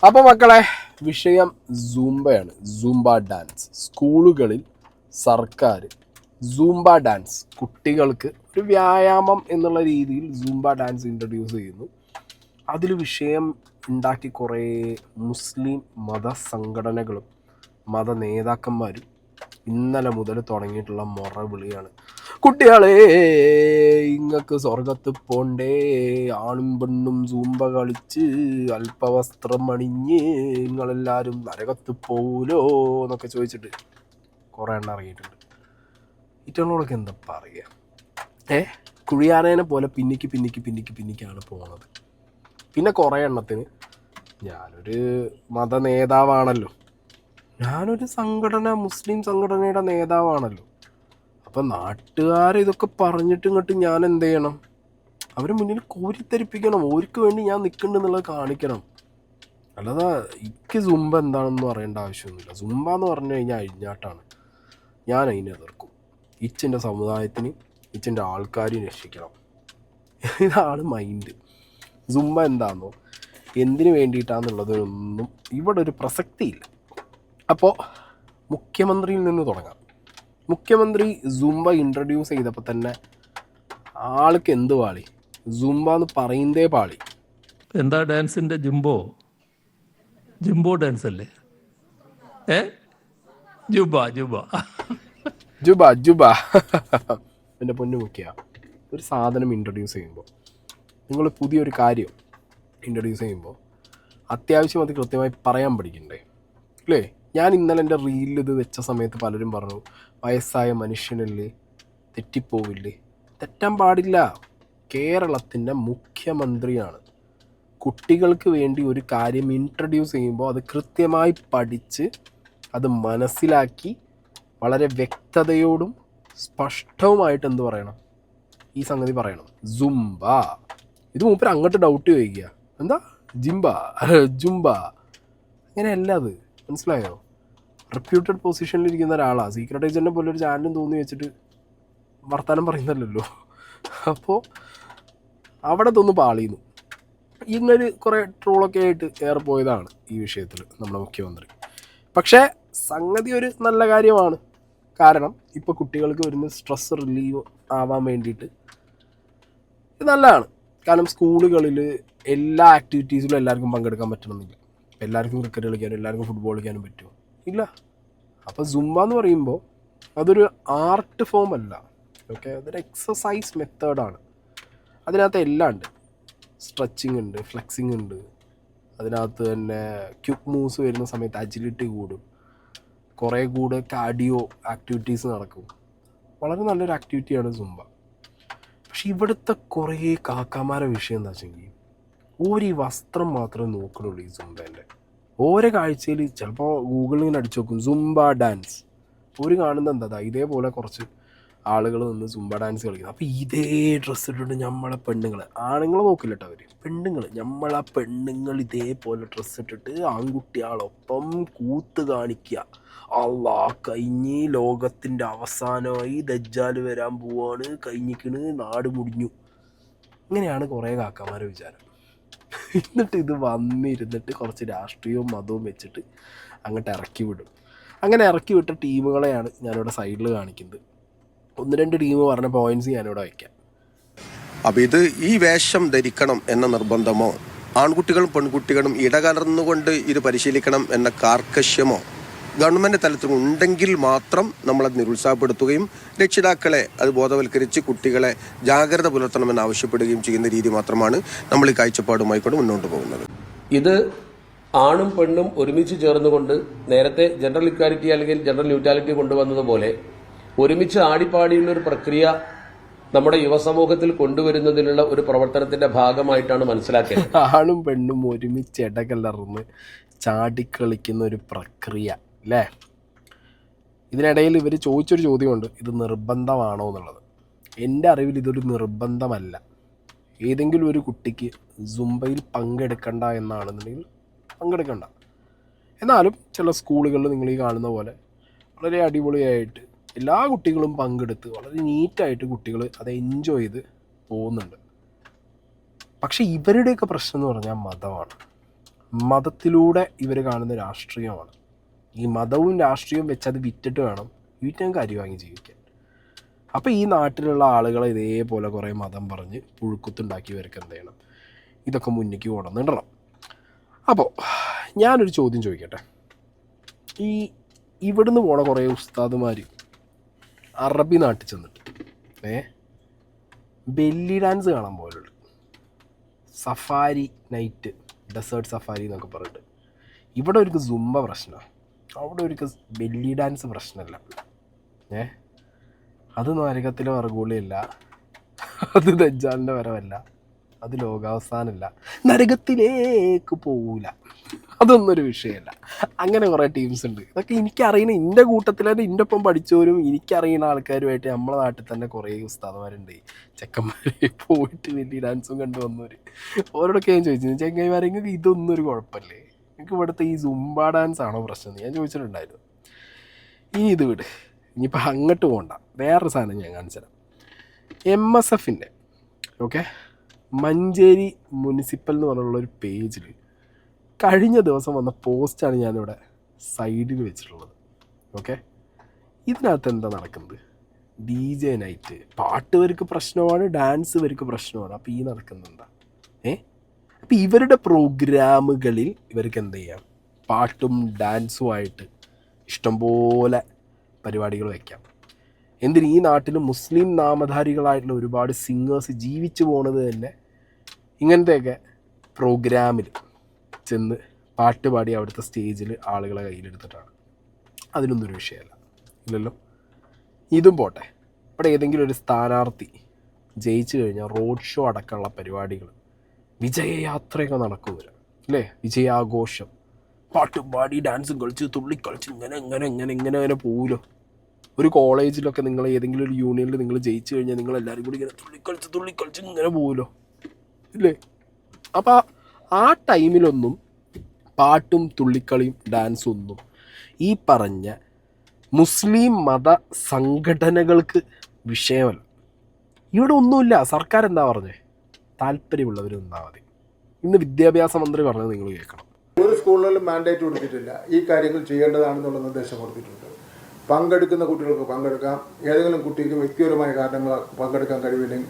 അപ്പോൾ മക്കളെ, വിഷയം സൂംബയാണ്. Zumba dance. സ്കൂളുകളിൽ സർക്കാർ സൂംബ ഡാൻസ് കുട്ടികൾക്ക് ഒരു വ്യായാമം എന്നുള്ള രീതിയിൽ സൂംബ ഡാൻസ് ഇൻട്രൊഡ്യൂസ് ചെയ്യുന്നു. അതിൽ വിഷയം ഉണ്ടാക്കി കുറേ മുസ്ലിം മതസംഘടനകളും മത നേതാക്കന്മാരും ഇന്നലെ മുതൽ തുടങ്ങിയിട്ടുള്ള വിളിയാണ്. കുട്ടികളെ, ഇങ്ങക്ക് സ്വർഗത്ത് പോണ്ടേ, ആണും പെണ്ണും സൂമ്പ കളിച്ച് അല്പവസ്ത്രം അണിഞ്ഞ് നിങ്ങളെല്ലാവരും നരകത്ത് പോലോ എന്നൊക്കെ ചോദിച്ചിട്ട് കുറേ എണ്ണം ഇറങ്ങിയിട്ടുണ്ട്. ഇറ്റങ്ങളോടൊക്കെ എന്താ പറയുക? കുഴിയാനേനെ പോലെ പിന്നിക്കാണ് പോണത്. പിന്നെ കുറേ എണ്ണത്തിന് ഞാനൊരു മത നേതാവാണല്ലോ, ഞാനൊരു സംഘടന, മുസ്ലിം സംഘടനയുടെ നേതാവാണല്ലോ. അപ്പം ഇതൊക്കെ പറഞ്ഞിട്ട് ഇങ്ങോട്ട് ഞാൻ എന്ത് ചെയ്യണം? അവരെ മുന്നിൽ കോരിത്തരിപ്പിക്കണം. ഓർക്ക് വേണ്ടി ഞാൻ നിൽക്കുന്നുണ്ടെന്നുള്ളത് കാണിക്കണം. അല്ലാതെ എനിക്ക് സുംബ എന്താണെന്ന് പറയേണ്ട ആവശ്യമൊന്നുമില്ല. സുംബ എന്ന് പറഞ്ഞു കഴിഞ്ഞാൽ അഴിഞ്ഞാട്ടാണ്. ഞാൻ അതിനെ എതിർക്കും. ഇച്ചിൻ്റെ സമുദായത്തിന്, ഇച്ചിൻ്റെ ആൾക്കാരെയും രക്ഷിക്കണം. ഇതാണ് മൈൻഡ്. സുംബ എന്താണെന്നോ എന്തിനു വേണ്ടിയിട്ടാണെന്നുള്ളതൊന്നും ഇവിടെ ഒരു പ്രസക്തിയില്ല. അപ്പോൾ മുഖ്യമന്ത്രിയിൽ നിന്ന് തുടങ്ങാം. മുഖ്യമന്ത്രി സുംബ ഇൻട്രൊഡ്യൂസ് ചെയ്തപ്പോൾ തന്നെ ആൾക്ക് എന്ത് പാളി? സുംബ എന്ന് പറയുന്നതേ പാളി. എന്താ ഡാൻസിന്റെ ജിംബോ ഡാൻസ് അല്ലേ? ജുബ ജുബ ജുബ ജുബ എൻ്റെ പൊന്നു മുഖ്യ, ഒരു സാധനം ഇൻട്രൊഡ്യൂസ് ചെയ്യുമ്പോൾ, നിങ്ങൾ പുതിയൊരു കാര്യം ഇൻട്രൊഡ്യൂസ് ചെയ്യുമ്പോൾ അത്യാവശ്യം അത് കൃത്യമായി പറയാൻ പഠിക്കണ്ടേ? അല്ലേ? ഞാൻ ഇന്നലെ എൻ്റെ റീലിൽ ഇത് വെച്ച സമയത്ത് പലരും പറഞ്ഞു, വയസ്സായ മനുഷ്യനല്ലേ, തെറ്റിപ്പോവില്ലേ? തെറ്റാൻ പാടില്ല. കേരളത്തിൻ്റെ മുഖ്യമന്ത്രിയാണ്. കുട്ടികൾക്ക് വേണ്ടി ഒരു കാര്യം ഇൻട്രൊഡ്യൂസ് ചെയ്യുമ്പോൾ അത് കൃത്യമായി പഠിച്ച് അത് മനസ്സിലാക്കി വളരെ വ്യക്തതയോടും സ്പഷ്ടവുമായിട്ട് എന്ത് പറയണം? ഈ സംഗതി പറയണം. സുംബ. ഇത് മൂപ്പര് അങ്ങോട്ട് ഡൗട്ട് ചോദിക്കുക, എന്താ ജിംബ ജുംബ, അങ്ങനെയല്ല. അത് മനസ്സിലായോ? റെപ്യൂട്ടഡ് പൊസിഷനിലിരിക്കുന്ന ഒരാളാണ്. സീക്രട്ട് ഏജൻറ്റിനെ പോലെ ഒരു ചാനലും തോന്നി വെച്ചിട്ട് വർത്തമാനം പറയുന്നല്ലോ. അപ്പോൾ അവിടെ തോന്നു പാളിയുന്നു. ഇന്നൊരു കുറേ ട്രോളൊക്കെ ആയിട്ട് ഏറെ പോയതാണ് ഈ വിഷയത്തിൽ നമ്മുടെ മുഖ്യമന്ത്രി. പക്ഷേ സംഗതി ഒരു നല്ല കാര്യമാണ്. കാരണം ഇപ്പോൾ കുട്ടികൾക്ക് വരുന്ന സ്ട്രെസ് റിലീവ് ആവാൻ വേണ്ടിയിട്ട് ഇത് നല്ലതാണ്. കാരണം സ്കൂളുകളിൽ എല്ലാ ആക്ടിവിറ്റീസിലും എല്ലാവർക്കും പങ്കെടുക്കാൻ പറ്റണമെന്നില്ല. എല്ലാവർക്കും ക്രിക്കറ്റ് കളിക്കാനും എല്ലാവർക്കും ഫുട്ബോൾ കളിക്കാനും പറ്റുമോ? ഇല്ല. അപ്പോൾ സുംബ എന്ന് പറയുമ്പോൾ അതൊരു ആർട്ട് ഫോം അല്ല, ഓക്കെ, അതൊരു എക്സസൈസ് മെത്തേഡാണ്. അതിനകത്ത് എല്ലാം ഉണ്ട്. സ്ട്രെച്ചിങ് ഉണ്ട്, ഫ്ലെക്സിങ് ഉണ്ട്, അതിനകത്ത് തന്നെ ക്യുക്ക് മൂവ്സ് വരുന്ന സമയത്ത് അജിലിറ്റി കൂടും, കുറേ കൂടെ കാർഡിയോ ആക്ടിവിറ്റീസ് നടക്കും. വളരെ നല്ലൊരു ആക്ടിവിറ്റിയാണ് സുംബ. പക്ഷെ ഇവിടുത്തെ കുറേ കാക്കാമാരെ വിഷയം എന്താ വെച്ചെങ്കിൽ ഈ വസ്ത്രം മാത്രമേ നോക്കണുള്ളൂ ഈ സുംബേൻ്റെ. ഓരോ കാഴ്ചയിൽ ചിലപ്പോൾ ഗൂഗിളിൽ ഇങ്ങനെ അടിച്ചു നോക്കും സുംബ ഡാൻസ്. ഒരു കാണുന്നത് എന്താ, ഇതേപോലെ കുറച്ച് ആളുകൾ നിന്ന് സുംബ ഡാൻസ് കളിക്കുന്നത്. അപ്പോൾ ഇതേ ഡ്രസ്സ് ഇട്ടിട്ട് നമ്മളെ പെണ്ണുങ്ങൾ, ആണുങ്ങൾ നോക്കില്ല കേട്ടോ, അവർ പെണ്ണുങ്ങൾ, നമ്മളെ പെണ്ണുങ്ങൾ ഇതേപോലെ ഡ്രസ്സ് ഇട്ടിട്ട് ആൺകുട്ടികളൊപ്പം കൂത്ത് കാണിക്കുക. അള്ളാ, കഴിഞ്ഞ് ലോകത്തിൻ്റെ അവസാനമായി, ദജ്ജാൽ വരാൻ പോവാണ്, കഴിഞ്ഞിക്കണ്, നാട് മുടിഞ്ഞു. ഇങ്ങനെയാണ് കുറേ കാക്കമാരെ വിചാരം. എന്നിട്ട് ഇത് വന്നിരുന്നിട്ട് കുറച്ച് രാഷ്ട്രീയവും മതവും വെച്ചിട്ട് അങ്ങോട്ട് ഇറക്കി വിടും. അങ്ങനെ ഇറക്കി വിട്ട ടീമുകളെയാണ് ഞാനിവിടെ സൈഡിൽ കാണിക്കുന്നത്. 1-2 ടീം പറഞ്ഞ പോയിന്റ്സ് ഞാനിവിടെ വയ്ക്കാം. അപ്പം ഇത് ഈ വേഷം ധരിക്കണം എന്ന നിർബന്ധമോ, ആൺകുട്ടികളും പെൺകുട്ടികളും ഇടകലർന്നുകൊണ്ട് ഇത് പരിശീലിക്കണം എന്ന കാർക്കശ്യമോ ഗവൺമെൻറ് തലത്തിൽ ഉണ്ടെങ്കിൽ മാത്രം നമ്മളത് നിരുത്സാഹപ്പെടുത്തുകയും രക്ഷിതാക്കളെ അത് ബോധവൽക്കരിച്ച് കുട്ടികളെ ജാഗ്രത പുലർത്തണമെന്ന് ആവശ്യപ്പെടുകയും ചെയ്യുന്ന രീതി മാത്രമാണ് നമ്മൾ ഈ കാഴ്ചപ്പാടുമായി കൊണ്ട് മുന്നോട്ട് പോകുന്നത്. ഇത് ആണും പെണ്ണും ഒരുമിച്ച് ചേർന്നുകൊണ്ട് നേരത്തെ ജെൻഡർ ഇക്വാലിറ്റി അല്ലെങ്കിൽ ജെൻഡർ ന്യൂട്രാലിറ്റി കൊണ്ടുവന്നതുപോലെ ഒരുമിച്ച് ആടിപ്പാടിയുള്ള ഒരു പ്രക്രിയ നമ്മുടെ യുവസമൂഹത്തിൽ കൊണ്ടുവരുന്നതിനുള്ള ഒരു പ്രവർത്തനത്തിന്റെ ഭാഗമായിട്ടാണ് മനസ്സിലാക്കിയത്. ആണും പെണ്ണും ഒരുമിച്ച് ഇടകലർന്ന് ചാടിക്കളിക്കുന്ന ഒരു പ്രക്രിയ അല്ലേ? ഇതിനിടയിൽ ഇവർ ചോദിച്ചൊരു ചോദ്യമുണ്ട്, ഇത് നിർബന്ധമാണോ എന്നുള്ളത്. എൻ്റെ അറിവിൽ ഇതൊരു നിർബന്ധമല്ല. ഏതെങ്കിലും ഒരു കുട്ടിക്ക് സുംബയിൽ പങ്കെടുക്കണ്ട എന്നാണെന്നുണ്ടെങ്കിൽ പങ്കെടുക്കണ്ട. എന്നാലും ചില സ്കൂളുകളിൽ നിങ്ങൾ ഈ കാണുന്ന പോലെ വളരെ അടിപൊളിയായിട്ട് എല്ലാ കുട്ടികളും പങ്കെടുത്ത് വളരെ നീറ്റായിട്ട് കുട്ടികൾ അത് എൻജോയ് ചെയ്ത് പോകുന്നുണ്ട്. പക്ഷെ ഇവരുടെയൊക്കെ പ്രശ്നം എന്ന് പറഞ്ഞാൽ മതമാണ്. മതത്തിലൂടെ ഇവർ കാണുന്ന രാഷ്ട്രീയമാണ്. ഈ മതവും രാഷ്ട്രീയവും വെച്ച് അത് വിറ്റിട്ട് വേണം വീട്ടിലും കാര്യം വാങ്ങി ജീവിക്കാൻ. അപ്പോൾ ഈ നാട്ടിലുള്ള ആളുകളെ ഇതേപോലെ കുറേ മതം പറഞ്ഞ് പുഴുക്കുത്തുണ്ടാക്കിയവർക്ക് എന്ത് ചെയ്യണം? ഇതൊക്കെ മുന്നിലേക്ക് കൊണ്ടുവന്നിടണം. അപ്പോൾ ഞാനൊരു ചോദ്യം ചോദിക്കട്ടെ. ഈ ഇവിടുന്ന് പോണ കുറേ ഉസ്താദുമാർ അറബി നാട്ടിൽ ചെന്നിട്ട് ബെല്ലി ഡാൻസ് കാണാൻ പോലുണ്ട്. സഫാരി നൈറ്റ്, ഡെസേർട്ട് സഫാരി എന്നൊക്കെ പറഞ്ഞിട്ട്. ഇവിടെ ഒരു സുംബ പ്രശ്നമാണ്, അവിടെ ഒരു ബെല്ലി ഡാൻസ് പ്രശ്നമല്ല. അത് നരകത്തിലെ വർഗൂളിയല്ല, അത് ദജ്ജാലിൻ്റെ വരവല്ല, അത് ലോകാവസാനമല്ല, നരകത്തിലേക്ക് പോവില്ല, അതൊന്നൊരു വിഷയമല്ല. അങ്ങനെ കുറേ ടീംസ് ഉണ്ട്. ഇതൊക്കെ എനിക്കറിയുന്ന എൻ്റെ കൂട്ടത്തിൽ തന്നെ എൻ്റെ ഒപ്പം പഠിച്ചവരും എനിക്കറിയുന്ന ആൾക്കാരുമായിട്ട് നമ്മളെ നാട്ടിൽ തന്നെ കുറേ ഉസ്താദന്മാരുണ്ട്. ചെക്കന്മാർ പോയിട്ട് വലിയ ഡാൻസും കണ്ടു വന്നവർ. ഓരോടൊക്കെ ഞാൻ ചോദിച്ചു, ചെങ്ങന്മാരെങ്കിൽ ഇതൊന്നും ഒരു കുഴപ്പമില്ലേ, എനിക്ക് ഇവിടുത്തെ ഈ സുംബ ഡാൻസ് ആണോ പ്രശ്നം ഞാൻ ചോദിച്ചിട്ടുണ്ടായിരുന്നു. ഇനി ഇത് വിട്, ഇനിയിപ്പോൾ അങ്ങോട്ട് പോകണ്ട, വേറൊരു സാധനം ഞാൻ കാണിച്ചുതരാം. MSFൻ്റെ മഞ്ചേരി മുനിസിപ്പൽ എന്ന് പറഞ്ഞുള്ളൊരു പേജിൽ കഴിഞ്ഞ ദിവസം വന്ന പോസ്റ്റാണ് ഞാനിവിടെ സൈഡിൽ വെച്ചിട്ടുള്ളത്. ഇതിനകത്ത് എന്താ നടക്കുന്നത്? DJ നൈറ്റ്, പാട്ട് ഇവർക്ക് പ്രശ്നമാണ്, ഡാൻസ് ഇവർക്ക് പ്രശ്നമാണ്. അപ്പോൾ ഈ നടക്കുന്നത് എന്താ? അപ്പോൾ ഇവരുടെ പ്രോഗ്രാമുകളിൽ ഇവർക്ക് എന്ത് ചെയ്യാം? പാട്ടും ഡാൻസുമായിട്ട് ഇഷ്ടംപോലെ പരിപാടികൾ വയ്ക്കാം. എന്തിന്? ഈ നാട്ടിൽ മുസ്ലിം നാമധാരികളായിട്ടുള്ള ഒരുപാട് സിംഗേഴ്സ് ജീവിച്ചു പോണത് തന്നെ ഇങ്ങനത്തെയൊക്കെ പ്രോഗ്രാമിൽ ചെന്ന് പാട്ട് പാടി അവിടുത്തെ സ്റ്റേജിൽ ആളുകളെ കയ്യിലെടുത്തിട്ടാണ്. അതിനൊന്നും ഒരു വിഷയമല്ല, ഇല്ലല്ലോ. ഇതും പോട്ടെ, ഇവിടെ ഏതെങ്കിലും ഒരു സ്ഥാനാർത്ഥി ജയിച്ചു കഴിഞ്ഞാൽ റോഡ് ഷോ അടക്കമുള്ള പരിപാടികൾ, വിജയയാത്രയൊക്കെ നടക്കും അല്ലേ, വിജയാഘോഷം, പാട്ടും പാടി ഡാൻസും കളിച്ച് തുള്ളിക്കളിച്ച് ഇങ്ങനെ പോവുമല്ലോ. ഒരു കോളേജിലൊക്കെ നിങ്ങൾ ഏതെങ്കിലും ഒരു യൂണിയനിൽ നിങ്ങൾ ജയിച്ചു കഴിഞ്ഞാൽ നിങ്ങൾ എല്ലാവരും കൂടി ഇങ്ങനെ തുള്ളിക്കളിച്ച് ഇങ്ങനെ പോവുമല്ലോ ഇല്ലേ. അപ്പോൾ ആ ടൈമിലൊന്നും പാട്ടും തുള്ളിക്കളിയും ഡാൻസും ഒന്നും ഈ പറഞ്ഞ മുസ്ലിം മത സംഘടനകൾക്ക് വിഷയമല്ല. ഇവിടെ ഒന്നുമില്ല. സർക്കാർ എന്താ പറഞ്ഞത്? താല്പര്യമുള്ളവർ നിന്നാൽ മതി. ഇന്ന് വിദ്യാഭ്യാസ മന്ത്രി പറഞ്ഞത് നിങ്ങൾ കേൾക്കണം. ഒരു സ്കൂളുകളിലും മാൻഡേറ്റ് കൊടുത്തിട്ടില്ല, ഈ കാര്യങ്ങൾ ചെയ്യേണ്ടതാണെന്നുള്ള നിർദ്ദേശം കൊടുത്തിട്ടുണ്ട്. പങ്കെടുക്കുന്ന കുട്ടികൾക്ക് പങ്കെടുക്കാം. ഏതെങ്കിലും കുട്ടിക്ക് വ്യക്തിപരമായ കാരണങ്ങൾ പങ്കെടുക്കാൻ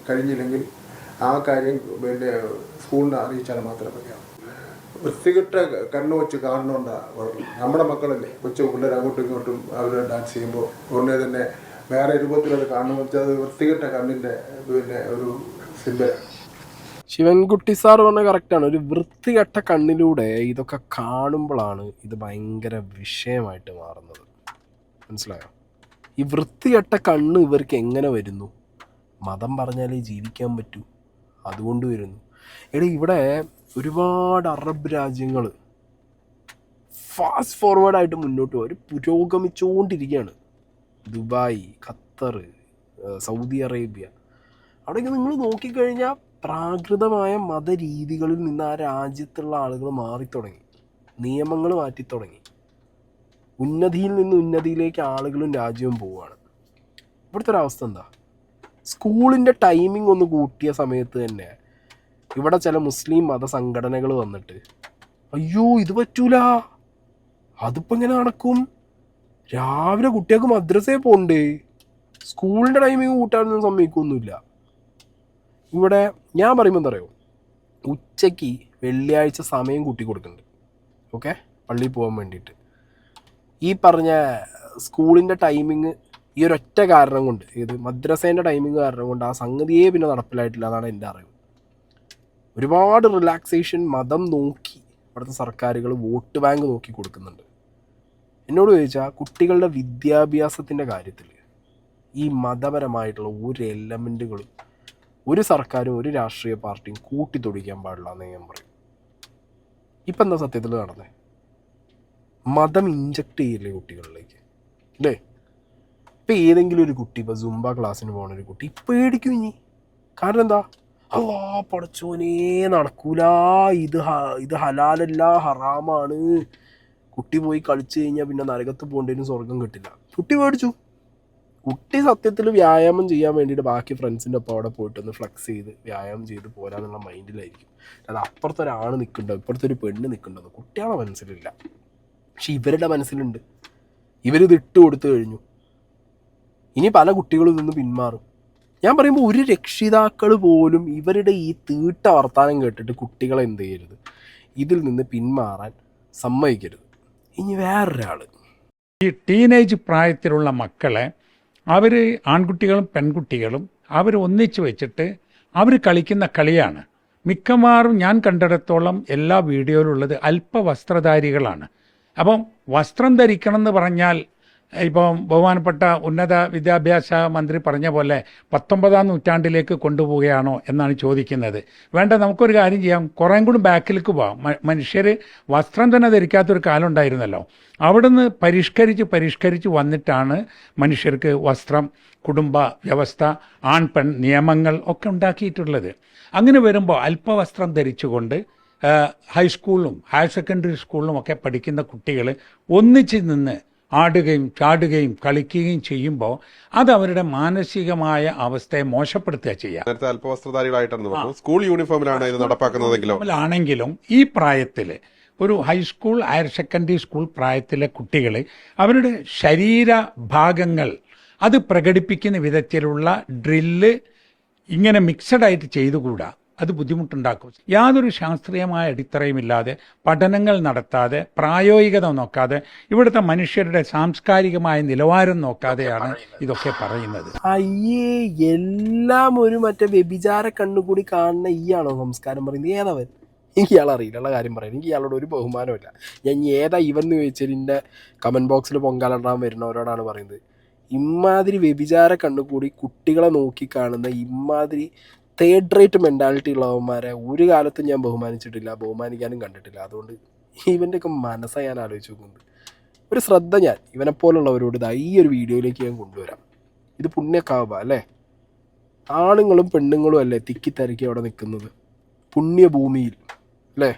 കഴിഞ്ഞില്ലെങ്കിൽ ആ കാര്യം സ്കൂളിനെ അറിയിച്ചാൽ മാത്രമേ മതിയാവും. വൃത്തികെട്ട കണ്ണു വെച്ച് കാണുന്നതുകൊണ്ടാണ് നമ്മുടെ മക്കളല്ലേ കൊച്ചു പിള്ളേർ അങ്ങോട്ടും ഇങ്ങോട്ടും അവർ ഡാൻസ് ചെയ്യുമ്പോൾ ഉടനെ തന്നെ വേറെ രൂപത്തിലത് കാണുന്നു വെച്ചാൽ അത് വൃത്തികെട്ട കണ്ണിൻ്റെ ഒരു സിമ്പലാണ്. ശിവൻകുട്ടി സാർ പറഞ്ഞ കറക്റ്റാണ്. ഒരു വൃത്തികെട്ട കണ്ണിലൂടെ ഇതൊക്കെ കാണുമ്പോഴാണ് ഇത് ഭയങ്കര വിഷയമായിട്ട് മാറുന്നത്. മനസ്സിലായോ? ഈ വൃത്തികെട്ട കണ്ണ് ഇവർക്ക് എങ്ങനെ വരുന്നു? മതം പറഞ്ഞാലേ ജീവിക്കാൻ പറ്റൂ, അതുകൊണ്ട് വരുന്നു. ഇവിടെ ഒരുപാട് അറബ് രാജ്യങ്ങൾ ഫാസ്റ്റ് ഫോർവേഡായിട്ട് മുന്നോട്ട് പോകും, അവർ പുരോഗമിച്ചുകൊണ്ടിരിക്കുകയാണ്. ദുബായ്, ഖത്തർ, സൗദി അറേബ്യ, അവിടെയൊക്കെ നിങ്ങൾ നോക്കിക്കഴിഞ്ഞാൽ പ്രാകൃതമായ മതരീതികളിൽ നിന്ന് ആ രാജ്യത്തുള്ള ആളുകൾ മാറിത്തുടങ്ങി, നിയമങ്ങൾ മാറ്റിത്തുടങ്ങി. ഉന്നതിയിൽ നിന്ന് ഉന്നതിയിലേക്ക് ആളുകളും രാജ്യവും പോവുകയാണ്. ഇവിടുത്തെ ഒരവസ്ഥ എന്താ? സ്കൂളിൻ്റെ ടൈമിംഗ് ഒന്ന് കൂട്ടിയ സമയത്ത് തന്നെ ഇവിടെ ചില മുസ്ലിം മതസംഘടനകൾ വന്നിട്ട് അയ്യോ ഇത് പറ്റൂല, അതിപ്പോൾ എങ്ങനെ നടക്കും, രാവിലെ കുട്ടികൾക്ക് മദ്രസയിൽ പോകണ്ടേ, സ്കൂളിൻ്റെ ടൈമിംഗ് കൂട്ടാനൊന്നും സമ്മതിക്കൊന്നുമില്ല. ഇവിടെ ഞാൻ പറയുമ്പോൾ എന്താ പറയുക, ഉച്ചയ്ക്ക് വെള്ളിയാഴ്ച സമയം കൂട്ടി കൊടുക്കുന്നുണ്ട് പള്ളിയിൽ പോകാൻ വേണ്ടിയിട്ട്. ഈ പറഞ്ഞ സ്കൂളിൻ്റെ ടൈമിങ് ഈ ഒരൊറ്റ കാരണം കൊണ്ട്, ഏത് മദ്രസേൻ്റെ ടൈമിങ് കാരണം കൊണ്ട് ആ സംഗതിയെ പിന്നെ നടപ്പിലായിട്ടില്ല. അതാണ് എൻ്റെ അറിവ്. ഒരുപാട് റിലാക്സേഷൻ മതം നോക്കി ഇവിടുത്തെ സർക്കാരുകൾ വോട്ട് ബാങ്ക് നോക്കി കൊടുക്കുന്നുണ്ട്. എന്നോട് ചോദിച്ചാൽ കുട്ടികളുടെ വിദ്യാഭ്യാസത്തിൻ്റെ കാര്യത്തിൽ ഈ മതപരമായിട്ടുള്ള ഒരു എലമെൻറ്റുകളും ഒരു സർക്കാരും ഒരു രാഷ്ട്രീയ പാർട്ടിയും കൂട്ടിത്തൊടിക്കാൻ പാടില്ല എന്ന് ഞാൻ പറയും. ഇപ്പം എന്താ സത്യത്തിൽ നടന്നത്? മതം ഇഞ്ചക്ട് ചെയ്യില്ലേ കുട്ടികളിലേക്ക് അല്ലേ? ഇപ്പം ഏതെങ്കിലും ഒരു കുട്ടി, ഇപ്പോൾ സുംബ ക്ലാസ്സിന് പോകുന്ന ഒരു കുട്ടി പേടിക്കും ഇനി. കാരണം എന്താ? അല്ലാ പടച്ചോനേ നടക്കൂല, ഇത് ഹലാലല്ല, ഹറാമാണ്, കുട്ടി പോയി കളിച്ചു കഴിഞ്ഞാൽ പിന്നെ നരകത്ത് പോകേണ്ടതിന് സ്വർഗം കിട്ടില്ല. കുട്ടി പേടിച്ചു. കുട്ടി സത്യത്തിൽ വ്യായാമം ചെയ്യാൻ വേണ്ടിയിട്ട് ബാക്കി ഫ്രണ്ട്സിൻ്റെ ഒപ്പം അവിടെ പോയിട്ടൊന്ന് ഫ്ലെക്സ് ചെയ്ത് വ്യായാമം ചെയ്ത് പോരാന്നുള്ള മൈൻഡിലായിരിക്കും. അത് അപ്പുറത്തൊരാണ് നിൽക്കുന്നുണ്ടോ ഇപ്പുറത്തൊരു പെണ്ണ് നിൽക്കുന്നുണ്ടോ കുട്ടികളുടെ മനസ്സിലില്ല. പക്ഷെ ഇവരുടെ മനസ്സിലുണ്ട്. ഇവരിത് ഇട്ട് കൊടുത്തു കഴിഞ്ഞു. ഇനി പല കുട്ടികളും ഇതൊന്ന് പിന്മാറും. ഞാൻ പറയുമ്പോൾ ഒരു രക്ഷിതാക്കൾ പോലും ഇവരുടെ ഈ തീട്ട വർത്താനം കേട്ടിട്ട് കുട്ടികളെ എന്ത് ചെയ്യരുത്, ഇതിൽ നിന്ന് പിന്മാറാൻ സമ്മതിക്കരുത്. ഇനി വേറൊരാൾ, ഈ ടീനേജ് പ്രായത്തിലുള്ള മക്കളെ അവർ ആൺകുട്ടികളും പെൺകുട്ടികളും അവർ ഒന്നിച്ച് വെച്ചിട്ട് അവർ കളിക്കുന്ന കളിയാണ്. മിക്കവാറും ഞാൻ കണ്ടിടത്തോളം എല്ലാ വീഡിയോയിലുള്ളത് അല്പവസ്ത്രധാരികളാണ്. അപ്പം വസ്ത്രം ധരിക്കണം എന്ന് പറഞ്ഞാൽ ഇപ്പം ബഹുമാനപ്പെട്ട ഉന്നത വിദ്യാഭ്യാസ മന്ത്രി പറഞ്ഞ പോലെ 19-ാം നൂറ്റാണ്ടിലേക്ക് കൊണ്ടുപോവുകയാണോ എന്നാണ് ചോദിക്കുന്നത്. വേണ്ട, നമുക്കൊരു കാര്യം ചെയ്യാം, കുറേം കൂടി ബാക്കിലേക്ക് പോവാം. മനുഷ്യർ വസ്ത്രം തന്നെ ധരിക്കാത്തൊരു കാലം ഉണ്ടായിരുന്നല്ലോ. അവിടുന്ന് പരിഷ്കരിച്ച് വന്നിട്ടാണ് മനുഷ്യർക്ക് വസ്ത്രം, കുടുംബ വ്യവസ്ഥ, ആൺ പെൺ നിയമങ്ങൾ ഒക്കെ ഉണ്ടാക്കിയിട്ടുള്ളത്. അങ്ങനെ വരുമ്പോൾ അല്പവസ്ത്രം ധരിച്ചുകൊണ്ട് ഹൈസ്കൂളിലും ഹയർ സെക്കൻഡറി സ്കൂളിലും ഒക്കെ പഠിക്കുന്ന കുട്ടികൾ ഒന്നിച്ച് നിന്ന് ആടുകയും ചാടുകയും കളിക്കുകയും ചെയ്യുമ്പോൾ അത് അവരുടെ മാനസികമായ അവസ്ഥയെ മോശപ്പെടുത്തുക ചെയ്യാം. നേരത്തെ അല്പവസ്ത്രധാരികളായിട്ടാണ് സ്കൂൾ യൂണിഫോമിലാണ് ഇത് നടപ്പാക്കുന്നതെങ്കിലും ഈ പ്രായത്തിൽ ഒരു ഹൈസ്കൂൾ ഹയർ സെക്കൻഡറി സ്കൂൾ പ്രായത്തിലെ കുട്ടികൾ അവരുടെ ശരീരഭാഗങ്ങൾ അത് പ്രകടിപ്പിക്കുന്ന വിധത്തിലുള്ള ഡ്രില്ല് ഇങ്ങനെ മിക്സഡായിട്ട് ചെയ്തുകൂടാ. അത് ബുദ്ധിമുട്ടുണ്ടാക്കും. യാതൊരു ശാസ്ത്രീയമായ അടിത്തറയുമില്ലാതെ, പഠനങ്ങൾ നടത്താതെ, പ്രായോഗികത നോക്കാതെ, ഇവിടുത്തെ മനുഷ്യരുടെ സാംസ്കാരികമായ നിലവാരം നോക്കാതെയാണ് ഇതൊക്കെ പറയുന്നത്. അയ്യേ, എല്ലാം ഒരു മറ്റേ വ്യഭിചാര കണ്ണുകൂടി കാണുന്ന ഈയാണോ സംസ്കാരം പറയുന്നത്? ഏതവൻ? എനിക്ക് ഇയാൾ അറിയില്ല കാര്യം പറയാം. എനിക്ക് ഇയാളോട് ഒരു ബഹുമാനമില്ല. ഞാൻ ഏതാ ഇവന്ന് ചോദിച്ചതിൻ്റെ കമൻറ്റ് ബോക്സിൽ പൊങ്കാലിടാൻ വരുന്നവരോടാണ് പറയുന്നത്. ഇമാതിരി വ്യഭിചാര കണ്ണുകൂടി കുട്ടികളെ നോക്കി കാണുന്ന ഇമാതിരി തേർഡ് റേറ്റ് മെൻറ്റാലിറ്റി ഉള്ളവന്മാരെ ഒരു കാലത്തും ഞാൻ ബഹുമാനിച്ചിട്ടില്ല, ബഹുമാനിക്കാനും കണ്ടിട്ടില്ല. അതുകൊണ്ട് ഇവൻ്റെയൊക്കെ മനസ്സാണ് ഞാൻ ആലോചിച്ച് നോക്കുന്നത്. ഒരു ശ്രദ്ധ ഞാൻ ഇവനെപ്പോലുള്ളവരോട് ഈ ഒരു വീഡിയോയിലേക്ക് ഞാൻ കൊണ്ടുവരാം. ഇത് പുണ്യക്കാവ അല്ലേ? ആണുങ്ങളും പെണ്ണുങ്ങളും അല്ലേ തിക്കിത്തിരക്കി അവിടെ നിൽക്കുന്നത് പുണ്യഭൂമിയിൽ അല്ലേ?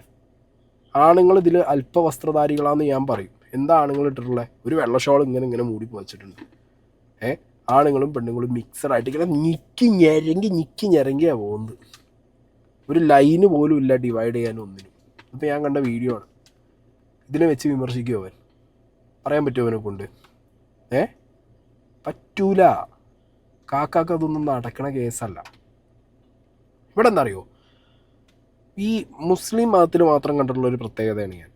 ആണുങ്ങൾ ഇതിൽ അല്പവസ്ത്രധാരികളാണെന്ന് ഞാൻ പറയും. എന്താ ആണുങ്ങൾ ഇട്ടിട്ടുള്ളത്? ഒരു വെള്ള ഷോൾ ഇങ്ങനെ മൂടി പോച്ചിട്ടുണ്ട്. ആണുങ്ങളും പെണ്ണുങ്ങളും മിക്സഡായിട്ട് ഇങ്ങനെ ഞെക്കി ഞെരങ്ങിയാണ് പോകുന്നത്. ഒരു ലൈന് പോലും ഇല്ല ഡിവൈഡ് ചെയ്യാനും ഒന്നിനും. ഇപ്പം ഞാൻ കണ്ട വീഡിയോ ആണ്. ഇതിനെ വെച്ച് വിമർശിക്കുമോ അവൻ? പറയാൻ പറ്റുമോ അവനെ കൊണ്ട്? പറ്റൂല. കാക്കാക്ക് അതൊന്നും നടക്കണ കേസല്ല. ഇവിടെ എന്താ അറിയോ, ഈ മുസ്ലിം മതത്തിൽ മാത്രം കണ്ടിട്ടുള്ള ഒരു പ്രത്യേകതയാണ് ഞാൻ.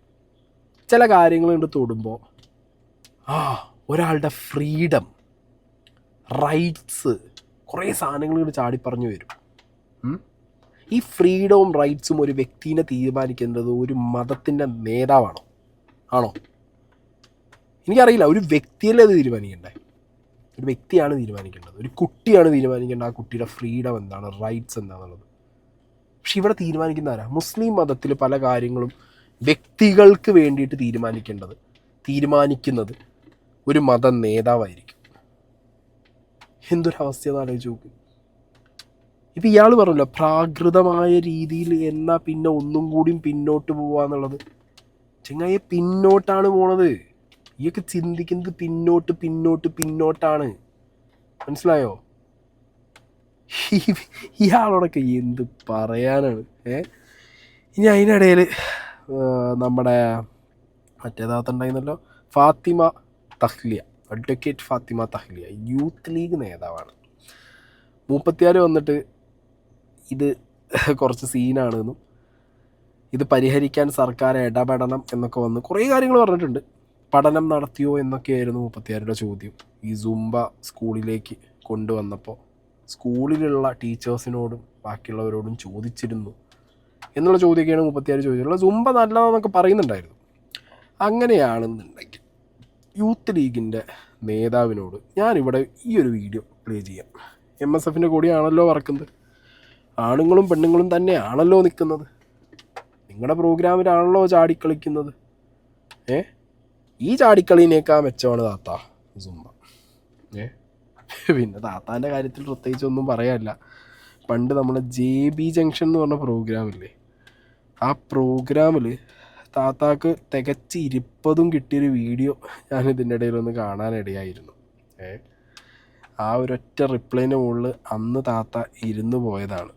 ചില കാര്യങ്ങൾ കൊണ്ട് തൊടുമ്പോൾ ഒരാളുടെ ഫ്രീഡം, റൈറ്റ്സ്, കുറേ സാധനങ്ങൾ കൊണ്ട് ചാടിപ്പറഞ്ഞു വരും. ഈ ഫ്രീഡവും റൈറ്റ്സും ഒരു വ്യക്തിനെ തീരുമാനിക്കേണ്ടത് ഒരു മതത്തിൻ്റെ നേതാവാണോ? ആണോ? എനിക്കറിയില്ല. ഒരു വ്യക്തിയല്ലേ അത് തീരുമാനിക്കേണ്ടേ? ഒരു വ്യക്തിയാണ് തീരുമാനിക്കേണ്ടത്. ഒരു കുട്ടിയാണ് തീരുമാനിക്കേണ്ടത് ആ കുട്ടിയുടെ ഫ്രീഡം എന്താണ്, റൈറ്റ്സ് എന്താണെന്നുള്ളത്. പക്ഷെ ഇവിടെ തീരുമാനിക്കുന്ന ആരാ? മുസ്ലിം മതത്തിൽ പല കാര്യങ്ങളും വ്യക്തികൾക്ക് വേണ്ടിയിട്ട് തീരുമാനിക്കുന്നത് ഒരു മത നേതാവായിരിക്കും. എന്തൊരവസ്ഥയെന്ന് ആലോചിച്ച് നോക്ക്. ഇപ്പം ഇയാൾ പറഞ്ഞല്ലോ പ്രാകൃതമായ രീതിയിൽ എന്നാൽ പിന്നെ ഒന്നും കൂടിയും പിന്നോട്ട് പോവാന്നുള്ളത്. ചെങ്ങായെ പിന്നോട്ടാണ് പോണത്. ഈയൊക്കെ ചിന്തിക്കുന്നത് പിന്നോട്ടാണ്. മനസ്സിലായോ? ഇയാളോടൊക്കെ എന്ത് പറയാനാണ്? ഇനി അതിനിടയിൽ നമ്മുടെ മറ്റേതാകത്തുണ്ടായിരുന്നല്ലോ, advocate Fathima Thahliya youth league നേതാവാണ്. 36 വന്നിട്ട് ഇത് കുറച്ച് സീനാണെന്നും ഇത് പരിഹരിക്കാൻ സർക്കാർ ഇടപെടണം എന്നൊക്കെ വന്ന് കുറേ കാര്യങ്ങൾ പറഞ്ഞിട്ടുണ്ട്. പഠനം നടത്തിയോ എന്നൊക്കെയായിരുന്നു 36യുടെ ചോദ്യം. ഈ സുംബ സ്കൂളിലേക്ക് കൊണ്ടുവന്നപ്പോൾ സ്കൂളിലുള്ള ടീച്ചേഴ്സിനോടും ബാക്കിയുള്ളവരോടും ചോദിച്ചിരുന്നു എന്നുള്ള ചോദ്യമൊക്കെയാണ് 36 ചോദിച്ചിട്ടുള്ളത്. സുംബ നല്ലതാണെന്നൊക്കെ പറയുന്നുണ്ടായിരുന്നു. അങ്ങനെയാണെന്നുണ്ടെങ്കിൽ യൂത്ത് ലീഗിൻ്റെ നേതാവിനോട് ഞാനിവിടെ ഈ ഒരു വീഡിയോ പ്ലേ ചെയ്യാം. MSFൻ്റെ കൂടെയാണല്ലോ വറക്കുന്നത്. ആണുങ്ങളും പെണ്ണുങ്ങളും തന്നെയാണല്ലോ നിൽക്കുന്നത്. നിങ്ങളുടെ പ്രോഗ്രാമിലാണല്ലോ ചാടിക്കളിക്കുന്നത്. ഈ ചാടിക്കളീനേക്കാൾ മെച്ചമാണ് താത്ത സുംബ. പിന്നെ താത്താൻ്റെ കാര്യത്തിൽ പ്രത്യേകിച്ചൊന്നും പറയാനില്ല. പണ്ട് നമ്മളെ JB ജംഗ്ഷൻ എന്ന് പറഞ്ഞ പ്രോഗ്രാമില്ലേ, ആ പ്രോഗ്രാമിൽ താത്താക്ക് തികച്ച് 20 കിട്ടിയൊരു വീഡിയോ ഞാൻ ഇതിൻ്റെ ഇടയിലൊന്ന് കാണാനിടയായിരുന്നു. ആ ഒരൊറ്റ റിപ്ലൈൻ്റെ മുകളിൽ അന്ന് താത്ത ഇരുന്ന് പോയതാണ്.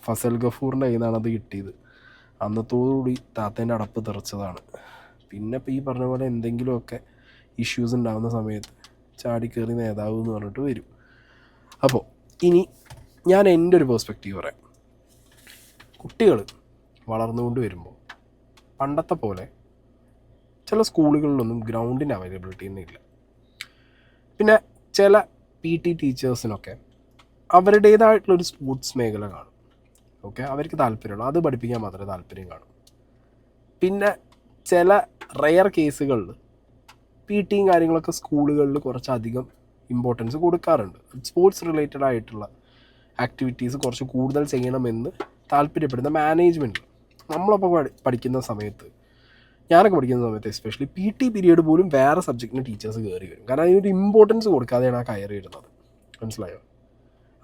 ഫസൽ ഗഫൂറിൻ്റെ കയ്യിൽ നിന്നാണ് അത് കിട്ടിയത്. അന്നത്തോടുകൂടി താത്തേൻ്റെ അടപ്പ് തെറിച്ചതാണ്. പിന്നെ ഇപ്പോൾ ഈ പറഞ്ഞ പോലെ എന്തെങ്കിലുമൊക്കെ ഇഷ്യൂസ് ഉണ്ടാകുന്ന സമയത്ത് ചാടിക്കയറി നേതാവ് എന്ന് പറഞ്ഞിട്ട് വരും. അപ്പോൾ ഇനി ഞാൻ എൻ്റെ ഒരു പെർസ്പെക്റ്റീവ് പറയാം. കുട്ടികൾ വളർന്നുകൊണ്ട് വരുമ്പോൾ പണ്ടത്തെ പോലെ ചില സ്കൂളുകളിലൊന്നും ഗ്രൗണ്ടിൻ്റെ അവൈലബിലിറ്റി ഒന്നും ഇല്ല. പിന്നെ ചില PT ടീച്ചേഴ്സിനൊക്കെ അവരുടേതായിട്ടുള്ളൊരു സ്പോർട്സ് മേഖല കാണും. ഓക്കെ, അവർക്ക് താല്പര്യമുള്ളൂ, അത് പഠിപ്പിക്കാൻ മാത്രമേ താല്പര്യം കാണും. പിന്നെ ചില റെയർ കേസുകളിൽ PTയും കാര്യങ്ങളൊക്കെ സ്കൂളുകളിൽ കുറച്ചധികം ഇമ്പോർട്ടൻസ് കൊടുക്കാറുണ്ട്. സ്പോർട്സ് റിലേറ്റഡ് ആയിട്ടുള്ള ആക്ടിവിറ്റീസ് കുറച്ച് കൂടുതൽ ചെയ്യണമെന്ന് താല്പര്യപ്പെടുന്ന മാനേജ്മെൻറ്റ്. നമ്മളപ്പോൾ പഠിക്കുന്ന സമയത്ത്, ഞാനൊക്കെ പഠിക്കുന്ന സമയത്ത് എസ്പെഷ്യലി PT പീരീഡ് പോലും വേറെ സബ്ജക്റ്റിന് ടീച്ചേഴ്സ് കയറി വരും. കാരണം അതിനൊരു ഇമ്പോർട്ടൻസ് കൊടുക്കാതെയാണ് ആ കയറി ഇടുന്നത്. മനസ്സിലായോ?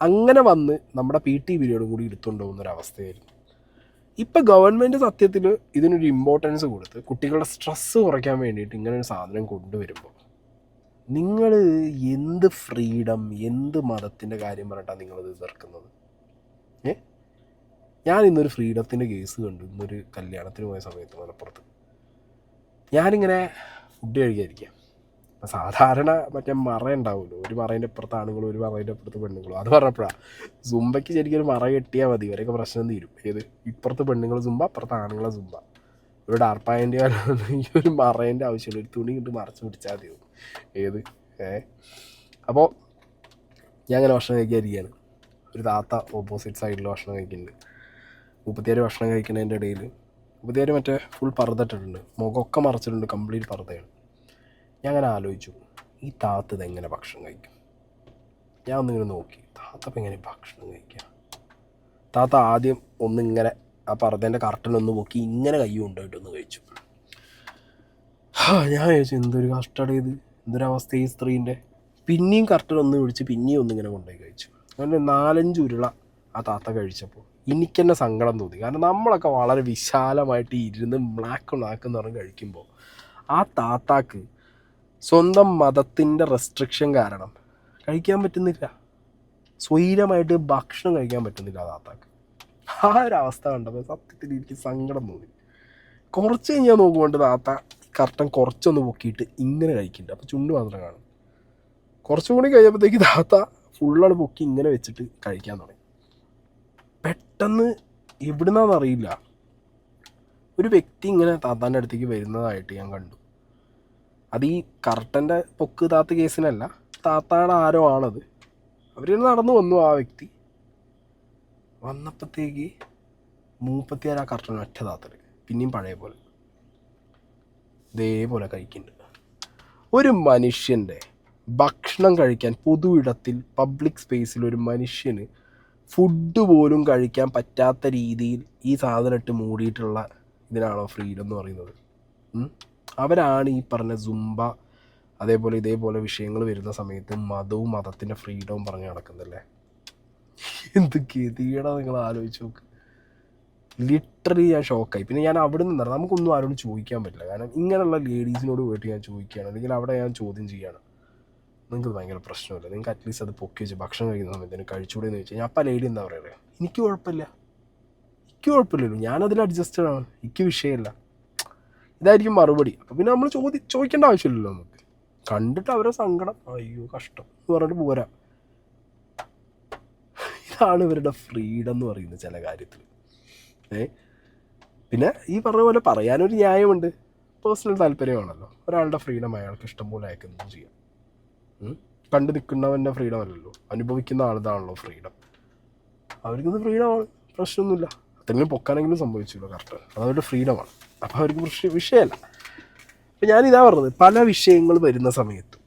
അങ്ങനെ വന്ന് നമ്മുടെ PT പീരീഡും കൂടി എടുത്തുകൊണ്ട് പോകുന്നൊരവസ്ഥയായിരുന്നു. ഇപ്പം ഗവൺമെൻറ് സത്യത്തിൽ ഇതിനൊരു ഇമ്പോർട്ടൻസ് കൊടുത്ത് കുട്ടികളുടെ സ്ട്രെസ്സ് കുറയ്ക്കാൻ വേണ്ടിയിട്ട് ഇങ്ങനൊരു സാധനം കൊണ്ടുവരുമ്പോൾ നിങ്ങൾ എന്ത് ഫ്രീഡം, എന്ത് മതത്തിൻ്റെ കാര്യം പറഞ്ഞിട്ടാണ് നിങ്ങളിത് എതിർക്കുന്നത്? ഞാൻ ഇന്നൊരു ഫ്രീഡത്തിൻ്റെ കേസ് കണ്ടു. ഇന്നൊരു കല്യാണത്തിന് പോയ സമയത്ത് മലപ്പുറത്ത് ഞാനിങ്ങനെ ഫുഡ് കഴിക്കാതിരിക്കാം. സാധാരണ മറ്റേ മറ ഉണ്ടാവുമല്ലോ, ഒരു മറേൻ്റെ അപ്പുറത്ത് ആണുങ്ങളും ഒരു മറേൻ്റെ അപ്പുറത്ത് പെണ്ണുങ്ങളും. അത് പറഞ്ഞപ്പോഴാണ് സുംബയ്ക്ക് ശരിക്കും ഒരു മറ കെട്ടിയാൽ മതി, ഇവരെയൊക്കെ പ്രശ്നം തീരും. ഏത് ഇപ്പുറത്ത് പെണ്ണുങ്ങൾ സുംബ, അപ്പുറത്ത് ആണുങ്ങളെ സുംബ. ഒരു ഡാർപ്പായൻ്റെ ഈ ഒരു മറേൻ്റെ ആവശ്യമില്ല, ഒരു തുണി ഇട്ട് മറച്ച് പിടിച്ചാൽ മതി. ഏത് അപ്പോൾ ഞാൻ അങ്ങനെ ഭക്ഷണം കഴിക്കാതിരിക്കുകയാണ്. ഒരു താത്ത ഓപ്പോസിറ്റ് സൈഡിൽ ഭക്ഷണം കഴിക്കുന്നുണ്ട്. 36 ഭക്ഷണം കഴിക്കുന്നതിൻ്റെ ഇടയിൽ 36 മറ്റേ ഫുൾ പർദ്ദയിട്ടിട്ടുണ്ട്, മുഖമൊക്കെ മറച്ചിട്ടുണ്ട്, കംപ്ലീറ്റ് പർദ്ദയാണ്. ഞാൻ അങ്ങനെ ആലോചിച്ചു, ഈ താത്ത ഇതെങ്ങനെ ഭക്ഷണം കഴിക്കും? ഞാൻ ഒന്നിങ്ങനെ നോക്കി, താത്ത ഇപ്പം എങ്ങനെ ഭക്ഷണം കഴിക്കുക? താത്ത ആദ്യം ഒന്നിങ്ങനെ ആ പർദ്ദേൻ്റെ കർട്ടനൊന്ന് പൊക്കി ഇങ്ങനെ കൈ കൊണ്ടുപോയിട്ടൊന്ന് കഴിച്ചു. ഞാൻ ചോദിച്ചു, എന്തൊരു കഷ്ടമാണ് ഇത്, എന്തൊരവസ്ഥ ഈ സ്ത്രീൻ്റെ. പിന്നെയും കർട്ടനൊന്ന് പിടിച്ച് പിന്നെയും ഒന്നിങ്ങനെ കൊണ്ടുപോയി കഴിച്ചു. അങ്ങനെ 4-5 ഉരുള ആ താത്ത കഴിച്ചപ്പോൾ എനിക്ക് തന്നെ സങ്കടം തോന്നി. കാരണം നമ്മളൊക്കെ വളരെ വിശാലമായിട്ട് ഇരുന്ന് ബ്ലാക്ക് പറഞ്ഞ് കഴിക്കുമ്പോൾ ആ താത്താക്ക് സ്വന്തം മതത്തിൻ്റെ റെസ്ട്രിക്ഷൻ കാരണം കഴിക്കാൻ പറ്റുന്നില്ല, സ്വൈരമായിട്ട് ഭക്ഷണം കഴിക്കാൻ പറ്റുന്നില്ല ആ താത്താക്ക്. ആ ഒരു അവസ്ഥ കണ്ടപ്പോൾ സത്യത്തിൽ എനിക്ക് സങ്കടം തോന്നി. കുറച്ച് കഴിഞ്ഞാൽ നോക്കുകൊണ്ട് താത്ത കർട്ടൻ കുറച്ചൊന്ന് പൊക്കിയിട്ട് ഇങ്ങനെ കഴിക്കുന്നുണ്ട്. അപ്പോൾ ചുണ്ട് മാത്രം കാണും. കുറച്ചും കൂടി കഴിഞ്ഞപ്പോഴത്തേക്ക് താത്ത ഫുള്ളാണ് പൊക്കി ഇങ്ങനെ വെച്ചിട്ട് കഴിക്കാൻ തുടങ്ങി. പെട്ടെന്ന് എവിടുന്നാണെന്നറിയില്ല ഒരു വ്യക്തി ഇങ്ങനെ താത്താൻ്റെ അടുത്തേക്ക് വരുന്നതായിട്ട് ഞാൻ കണ്ടു. അത് ഈ കർട്ടൻ്റെ പൊക്ക് താത്ത കേസിനല്ല, താത്താടെ ആരോ ആണത്. അവരിന്ന് നടന്നു വന്നു. ആ വ്യക്തി വന്നപ്പോഴത്തേക്ക് 36 ആ കർട്ടൻ ഒറ്റ താത്തൽ പിന്നെയും പഴയ പോലെ ഇതേപോലെ കഴിക്കുന്നുണ്ട്. ഒരു മനുഷ്യൻ്റെ ഭക്ഷണം കഴിക്കാൻ പൊതു ഇടത്തിൽ പബ്ലിക് സ്പേസിൽ ഒരു മനുഷ്യന് ഫുഡ് പോലും കഴിക്കാൻ പറ്റാത്ത രീതിയിൽ ഈ സാധനം ഇട്ട് മൂടിയിട്ടുള്ള ഇതിനാണോ ഫ്രീഡം എന്ന് പറയുന്നത്? അവരാണ് ഈ പറഞ്ഞ സുംബ അതേപോലെ ഇതേപോലെ വിഷയങ്ങൾ വരുന്ന സമയത്ത് മതവും മതത്തിൻ്റെ ഫ്രീഡവും പറഞ്ഞ് നടക്കുന്നല്ലേ. എന്ത് ഗതികേടാ നിങ്ങൾ ആലോചിച്ച് നോക്ക്. ലിറ്ററലി ഞാൻ ഷോക്കായി. പിന്നെ ഞാൻ അവിടെ നിന്നാണ്, നമുക്കൊന്നും ആരോടും ചോദിക്കാൻ പറ്റില്ല. കാരണം ഇങ്ങനെയുള്ള ലേഡീസിനോട് പോയിട്ട് ഞാൻ ചോദിക്കുകയാണ്, അല്ലെങ്കിൽ അവിടെ ഞാൻ ചോദ്യം ചെയ്യുകയാണ്, നിങ്ങൾക്ക് ഭയങ്കര പ്രശ്നമില്ല, നിങ്ങൾക്ക് അറ്റ്ലീസ്റ്റ് അത് പൊക്കി വെച്ച് ഭക്ഷണം കഴിക്കുന്ന സമയത്ത് കഴിച്ചുകൂടെ എന്ന് ചോദിച്ചാൽ അപ്പം ലേഡി എന്താ പറയുക? എനിക്ക് കുഴപ്പമില്ലല്ലോ, ഞാനതിൽ അഡ്ജസ്റ്റഡ് ആണ്, എനിക്ക് വിഷയമില്ല, ഇതായിരിക്കും മറുപടി. അപ്പം പിന്നെ നമ്മൾ ചോദിക്കേണ്ട ആവശ്യമില്ലല്ലോ. നമുക്ക് കണ്ടിട്ട് അവരെ സങ്കടം, അയ്യോ കഷ്ടം എന്ന് പറഞ്ഞിട്ട് പോരാ. ഇതാണ് ഇവരുടെ ഫ്രീഡം എന്ന് പറയുന്നത് ചില കാര്യത്തിൽ. പിന്നെ ഈ പറഞ്ഞ പോലെ പറയാനൊരു ന്യായമുണ്ട്. പേഴ്സണൽ താല്പര്യമാണല്ലോ, ഒരാളുടെ ഫ്രീഡം അയാൾക്ക് ഇഷ്ടം പോലെ അയക്കുന്നതും ചെയ്യാം. കണ്ടു നിൽക്കുന്നവൻ്റെ ഫ്രീഡം അല്ലല്ലോ, അനുഭവിക്കുന്ന ആളുതാണല്ലോ ഫ്രീഡം. അവർക്കിത് ഫ്രീഡമാണ്, പ്രശ്നമൊന്നുമില്ല. അതെങ്കിലും പൊക്കാനെങ്കിലും സംഭവിച്ചല്ലോ, കറക്റ്റ്, അതവരുടെ ഫ്രീഡമാണ്. അപ്പോൾ അവർക്ക് വിഷയമല്ല. അപ്പം ഞാനിതാ പറഞ്ഞത്, പല വിഷയങ്ങൾ വരുന്ന സമയത്തും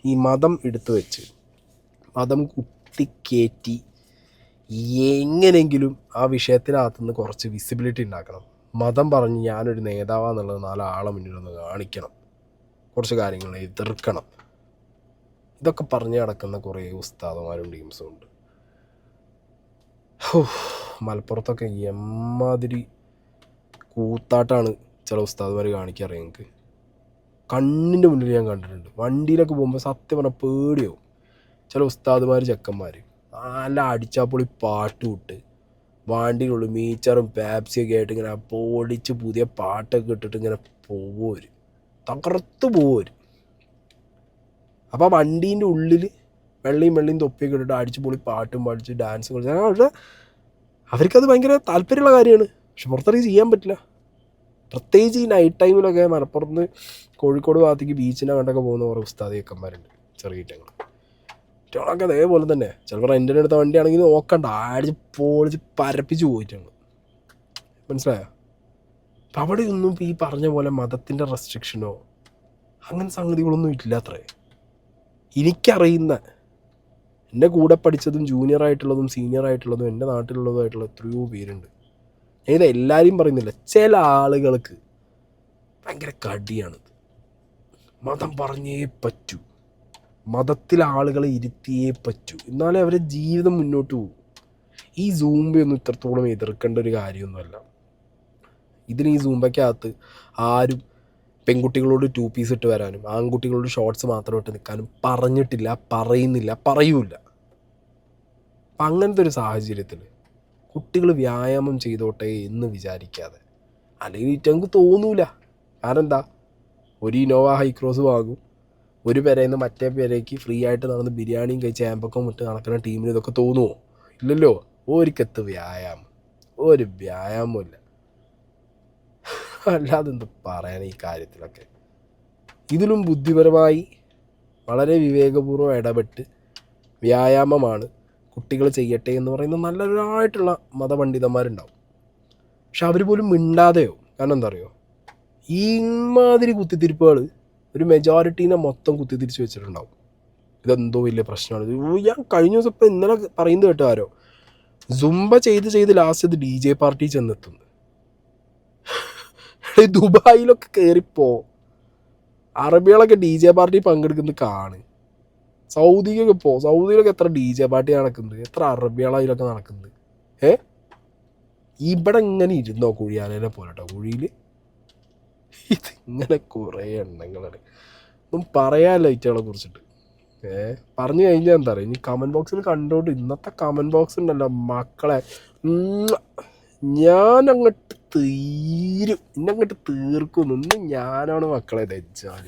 ഈ മതം എടുത്തു വെച്ച് മതം കുത്തിക്കയറ്റി എങ്ങനെയെങ്കിലും ആ വിഷയത്തിനകത്തുനിന്ന് കുറച്ച് വിസിബിലിറ്റി ഉണ്ടാക്കണം. മതം പറഞ്ഞ് ഞാനൊരു നേതാവാന്നുള്ളത് 4 ആളെ മുന്നിലൊന്ന് കാണിക്കണം, കുറച്ച് കാര്യങ്ങൾ എതിർക്കണം. ഇതൊക്കെ പറഞ്ഞ് നടക്കുന്ന കുറേ ഉസ്താദന്മാരും ടീംസും ഉണ്ട്. മലപ്പുറത്തൊക്കെ എമ്മാതിരി കൂത്താട്ടാണ് ചില ഉസ്താദന്മാർ കാണിക്കാറ്. ഞങ്ങൾക്ക് കണ്ണിൻ്റെ മുന്നിൽ ഞാൻ കണ്ടിട്ടുണ്ട്. വണ്ടിയിലൊക്കെ പോകുമ്പോൾ സത്യം പറഞ്ഞാൽ പേടിയാവും. ചില ഉസ്താദുമാർ ചെക്കന്മാർ നല്ല അടിച്ചാപ്പൊളി പാട്ട് വിട്ട് വണ്ടിയിലുള്ളു മീച്ചറും പാപ്സിയൊക്കെ ആയിട്ട് ഇങ്ങനെ പൊടിച്ച് പുതിയ പാട്ടൊക്കെ ഇട്ടിട്ട് ഇങ്ങനെ പോവര് തകർത്ത് പോവര്. അപ്പോൾ ആ വണ്ടീൻ്റെ ഉള്ളിൽ വെള്ളയും തൊപ്പിയൊക്കെ ഇട്ടിട്ട് അടിച്ച് പൊളി പാട്ടും പാടിച്ച് ഡാൻസും കളിച്ച് പക്ഷേ അവർക്കത് ഭയങ്കര താല്പര്യമുള്ള കാര്യമാണ്. പക്ഷെ പുറത്തിറങ്ങി ചെയ്യാൻ പറ്റില്ല. പ്രത്യേകിച്ച് ഈ നൈറ്റ് ടൈമിലൊക്കെ മലപ്പുറത്ത് കോഴിക്കോട് ഭാഗത്തേക്ക് ബീച്ചിൻ്റെ കണ്ടൊക്കെ പോകുന്ന കുറേ ഉസ്താദ് ചെക്കന്മാരുണ്ട് ചെറിയ ഇറ്റങ്ങൾ. കുട്ടികളൊക്കെ അതേപോലെ തന്നെ ചിലപ്പോൾ റെൻറ്റിന് എടുത്ത വണ്ടിയാണെങ്കിൽ നോക്കണ്ട അടിച്ച് പൊളിച്ച് പരപ്പിച്ച് പോയിട്ടാണ്. മനസ്സിലായോ? അപ്പം അവിടെ ഒന്നും ഈ പറഞ്ഞ പോലെ മതത്തിൻ്റെ റെസ്ട്രിക്ഷനോ അങ്ങനെ സംഗതികളൊന്നും ഇല്ലാത്രേ. എനിക്കറിയുന്ന എൻ്റെ കൂടെ പഠിച്ചതും ജൂനിയറായിട്ടുള്ളതും സീനിയറായിട്ടുള്ളതും എൻ്റെ നാട്ടിലുള്ളതുമായിട്ടുള്ള എത്രയോ പേരുണ്ട്. ഇത് എല്ലാവരും പറയുന്നില്ല. ചില ആളുകൾക്ക് ഭയങ്കര കടിയാണിത്. മതം പറഞ്ഞേ പറ്റൂ, മതത്തിൽ ആളുകളെ ഇരുത്തിയേ പറ്റൂ, എന്നാലേ അവരെ ജീവിതം മുന്നോട്ട് പോകും. ഈ സൂംബയൊന്നും ഇത്രത്തോളം എതിർക്കേണ്ട ഒരു കാര്യമൊന്നുമല്ല. ഇതിന് ഈ സൂംബയ്ക്കകത്ത് ആരും പെൺകുട്ടികളോട് 2 പീസ് ഇട്ട് വരാനും ആൺകുട്ടികളോട് ഷോർട്സ് മാത്രം ഇട്ട് നിൽക്കാനും പറഞ്ഞിട്ടില്ല, പറയുന്നില്ല, പറയൂല. അപ്പം അങ്ങനത്തെ ഒരു സാഹചര്യത്തിൽ കുട്ടികൾ വ്യായാമം ചെയ്തോട്ടെ എന്ന് വിചാരിക്കാതെ, അല്ലെങ്കിൽ ഞങ്ങൾക്ക് തോന്നൂല. കാരണം എന്താ, ഒരു ഇനോവ ഹൈക്രോസ് വാങ്ങും, ഒരു പേരയിൽ നിന്ന് മറ്റേ പേരേക്ക് ഫ്രീ ആയിട്ട് നടന്ന് ബിരിയാണിയും കഴിച്ച് ആമ്പക്കം വിട്ട് നടക്കുന്ന ടീമിന് ഇതൊക്കെ തോന്നുമോ? ഇല്ലല്ലോ. ഒരിക്കത്ത് വ്യായാമം, ഒരു വ്യായാമമില്ല. അല്ലാതെ എന്ത് പറയാൻ ഈ കാര്യത്തിലൊക്കെ. ഇതിലും ബുദ്ധിപരമായി വളരെ വിവേകപൂർവ്വം ഇടപെട്ട് വ്യായാമമാണ് കുട്ടികൾ ചെയ്യട്ടെ എന്ന് പറയുന്ന നല്ലൊരായിട്ടുള്ള മതപണ്ഡിതന്മാരുണ്ടാവും. പക്ഷെ അവർ പോലും മിണ്ടാതെയോ. കാരണം എന്താ അറിയോ, ഈ മാതിരി കുത്തിത്തിരിപ്പുകൾ ഒരു മെജോറിറ്റീനെ മൊത്തം കുത്തിത്തിരിച്ച് വെച്ചിട്ടുണ്ടാവും. ഇതെന്തോ വലിയ പ്രശ്നമാണ്. ഞാൻ കഴിഞ്ഞ ദിവസം ഇപ്പം ഇന്നലെ പറയുന്നത് കേട്ടോ ആരോ സുംബ ചെയ്ത് ലാസ്റ്റ് ഇത് DJ പാർട്ടി ചെന്നെത്തുന്നു. ദുബായിലൊക്കെ കയറിപ്പോ അറബികളൊക്കെ DJ പാർട്ടി പങ്കെടുക്കുന്നത് കാണ്. സൗദിക്കൊക്കെ സൗദിയിലൊക്കെ എത്ര DJ പാർട്ടി നടക്കുന്നുണ്ട്, എത്ര അറബികളതിലൊക്കെ നടക്കുന്നുണ്ട്. ഇവിടെ ഇങ്ങനെ ഇരുന്നോ കുഴിയാനെ പോലെ കേട്ടോ കുഴിയിൽ. ഇതിങ്ങനെ കുറേ എണ്ണങ്ങളാണ്. ഒന്നും പറയാമല്ലോ ഇറ്റകളെ കുറിച്ചിട്ട്. പറഞ്ഞു കഴിഞ്ഞാൽ എന്താ പറയുക, ഇനി കമൻറ്റ് ബോക്സിൽ കണ്ടോണ്ട് ഇന്നത്തെ കമൻറ്റ് ബോക്സ് ഉണ്ടല്ലോ മക്കളെ, ഞാനങ്ങോട്ട് തീരും, ഇന്നങ്ങോട്ട് തീർക്കുന്നു. ഇന്ന് ഞാനാണ് മക്കളെ ദജ്ജാൽ.